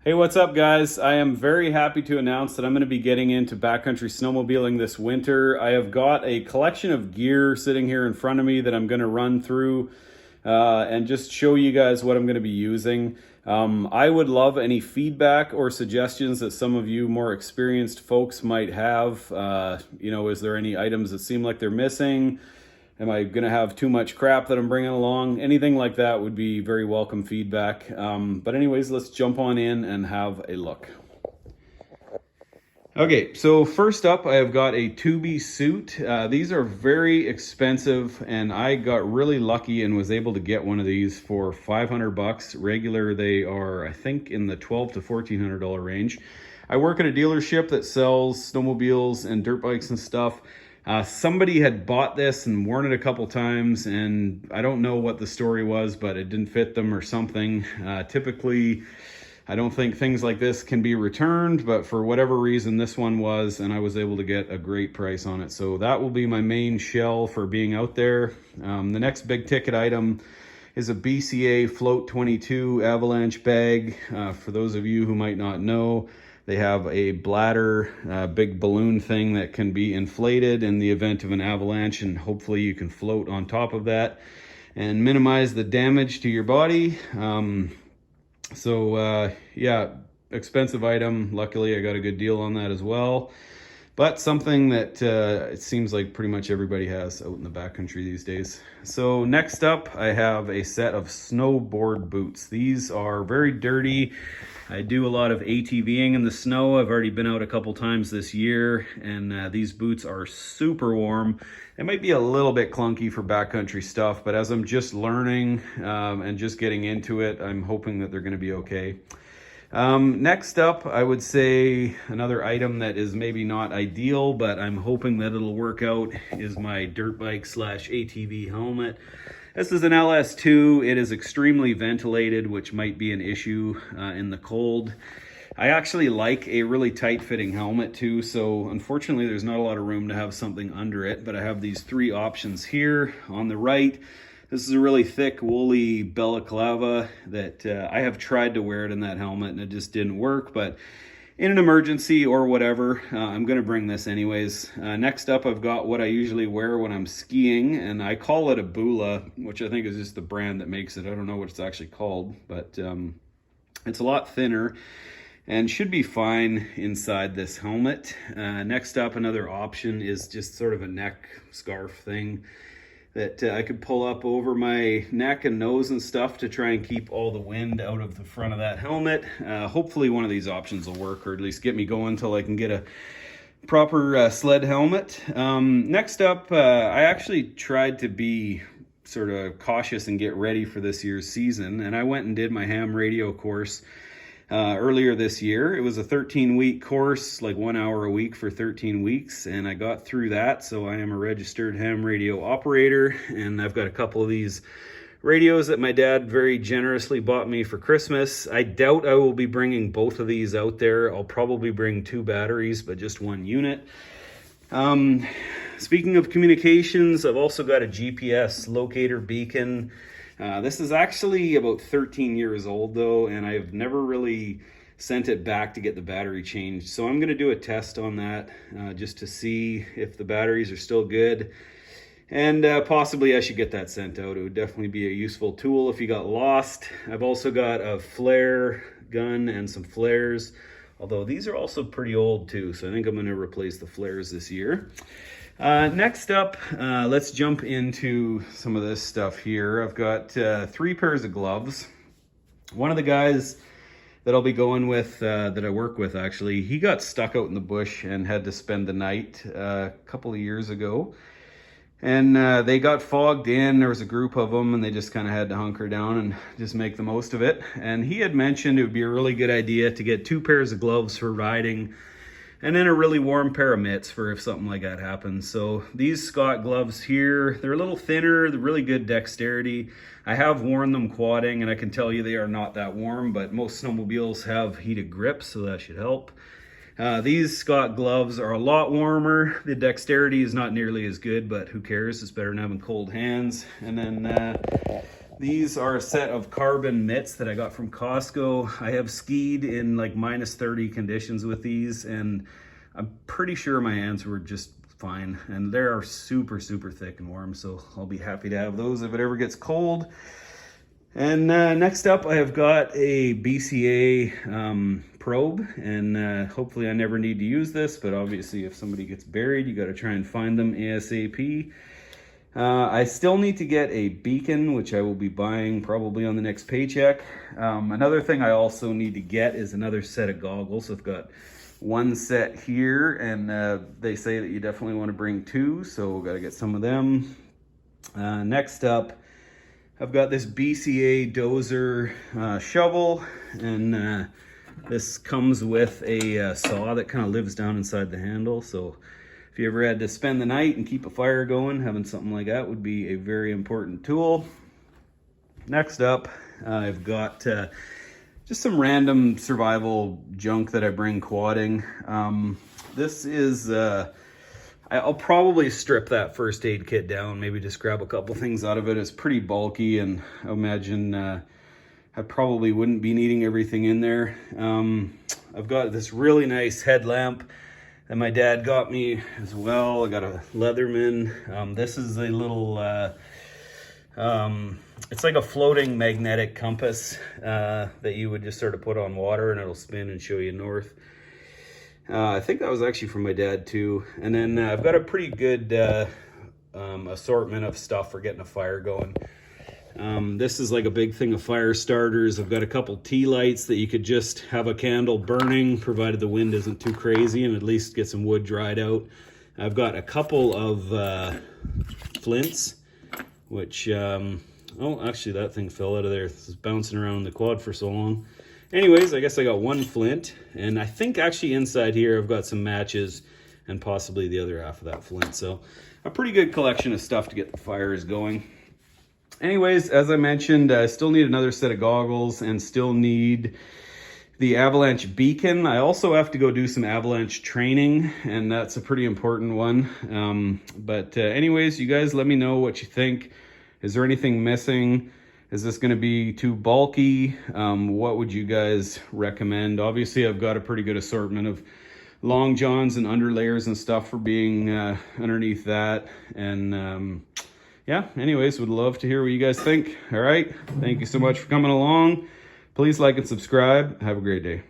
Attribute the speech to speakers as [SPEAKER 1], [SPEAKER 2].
[SPEAKER 1] Hey, what's up, guys? I am very happy to announce that I'm going to be getting into backcountry snowmobiling this winter. I have got a collection of gear sitting here in front of me that I'm going to run through and just show you guys what I'm going to be using. I would love any feedback or suggestions that some of you more experienced folks might have. Is there any items that seem like they're missing? Am I going to have too much crap that I'm bringing along? Anything like that would be very welcome feedback. But anyways, let's jump on in and have a look. Okay, so first up, I have got a Tubi suit. These are very expensive, and I got really lucky and was able to get one of these for $500. Regular, they are, I think, in the $1,200 to $1,400 range. I work at a dealership that sells snowmobiles and dirt bikes and stuff. Somebody had bought this and worn it a couple times, and I don't know what the story was, but it didn't fit them or something. Typically, I don't think things like this can be returned, but for whatever reason, this one was, and I was able to get a great price on it. So that will be my main shell for being out there. The next big ticket item is a BCA Float 22 avalanche bag. For those of you who might not know, they have a bladder, big balloon thing that can be inflated in the event of an avalanche, and hopefully you can float on top of that and minimize the damage to your body. Yeah, expensive item. Luckily, I got a good deal on that as well. But something that it seems like pretty much everybody has out in the backcountry these days. So next up, I have a set of snowboard boots. These are very dirty. I do a lot of ATVing in the snow. I've already been out a couple times this year, and these boots are super warm. They might be a little bit clunky for backcountry stuff, but as I'm just learning and just getting into it, I'm hoping that they're going to be okay. Next up, I would say another item that is maybe not ideal, but I'm hoping that it'll work out, is my dirt bike / ATV helmet. This is an LS2. It is extremely ventilated, which might be an issue in the cold. I actually like a really tight fitting helmet too, so unfortunately there's not a lot of room to have something under it, but I have these three options here. On the right, this is a really thick woolly balaclava that I have tried to wear it in that helmet and it just didn't work, but in an emergency or whatever, I'm going to bring this anyways. Next up, I've got what I usually wear when I'm skiing, and I call it a Bula, which I think is just the brand that makes it. I don't know what it's actually called, but it's a lot thinner and should be fine inside this helmet. Next up, another option is just sort of a neck scarf thing that I could pull up over my neck and nose and stuff to try and keep all the wind out of the front of that helmet. Hopefully one of these options will work, or at least get me going until I can get a proper sled helmet. Next up, I actually tried to be sort of cautious and get ready for this year's season, and I went and did my ham radio course earlier this year. It was a 13-week course, like 1 hour a week for 13 weeks, and I got through that. So I am a registered ham radio operator, and I've got a couple of these radios that my dad very generously bought me for Christmas. I doubt I will be bringing both of these out there. I'll probably bring 2 batteries, but just 1 unit. Speaking of communications, I've also got a GPS locator beacon. This is actually about 13 years old though, and I've never really sent it back to get the battery changed. So I'm going to do a test on that just to see if the batteries are still good. And possibly I should get that sent out. It would definitely be a useful tool if you got lost. I've also got a flare gun and some flares, although these are also pretty old too. So I think I'm going to replace the flares this year. Next up, let's jump into some of this stuff here. I've got 3 pairs of gloves. One of the guys that I'll be going with, that I work with actually, he got stuck out in the bush and had to spend the night a couple of years ago. And they got fogged in. There was a group of them, and they just kind of had to hunker down and just make the most of it. And he had mentioned it would be a really good idea to get 2 pairs of gloves for riding, and then a really warm pair of mitts for if something like that happens. So these Scott gloves here, they're a little thinner, they're really good dexterity. I have worn them quadding, and I can tell you they are not that warm, but most snowmobiles have heated grips, so that should help. These Scott gloves are a lot warmer. The dexterity is not nearly as good, but who cares? It's better than having cold hands. And then These are a set of carbon mitts that I got from Costco. I have skied in like -30 conditions with these, and I'm pretty sure my hands were just fine. And they are super, super thick and warm, so I'll be happy to have those if it ever gets cold. And next up, I have got a BCA probe, and hopefully I never need to use this, but obviously if somebody gets buried, you got to try and find them ASAP. I still need to get a beacon, which I will be buying probably on the next paycheck. Another thing I also need to get is another set of goggles. I've got one set here, and they say that you definitely want to bring two, so we've got to get some of them. Next up, I've got this BCA dozer shovel, and this comes with a saw that kind of lives down inside the handle. So if you ever had to spend the night and keep a fire going, having something like that would be a very important tool. Next up, I've got just some random survival junk that I bring quadding. This is... I'll probably strip that first aid kit down, maybe just grab a couple things out of it. It's pretty bulky, and I imagine I probably wouldn't be needing everything in there. I've got this really nice headlamp that my dad got me as well. I got a Leatherman. This is a little, it's like a floating magnetic compass that you would just sort of put on water, and it'll spin and show you north. I think that was actually from my dad too. And then I've got a pretty good assortment of stuff for getting a fire going. This is like a big thing of fire starters. I've got a couple tea lights that you could just have a candle burning, provided the wind isn't too crazy, and at least get some wood dried out. I've got a couple of flints, which, oh, actually that thing fell out of there. This is bouncing around the quad for so long. Anyways, I guess I got one flint, and I think actually inside here I've got some matches and possibly the other half of that flint. So a pretty good collection of stuff to get the fires going. Anyways, as I mentioned, I still need another set of goggles and still need the avalanche beacon. I also have to go do some avalanche training, and that's a pretty important one. Anyways, you guys let me know what you think. Is there anything missing? Is this going to be too bulky? What would you guys recommend? Obviously, I've got a pretty good assortment of long johns and underlayers and stuff for being underneath that. And yeah, anyways, would love to hear what you guys think. All right. Thank you so much for coming along. Please like and subscribe. Have a great day.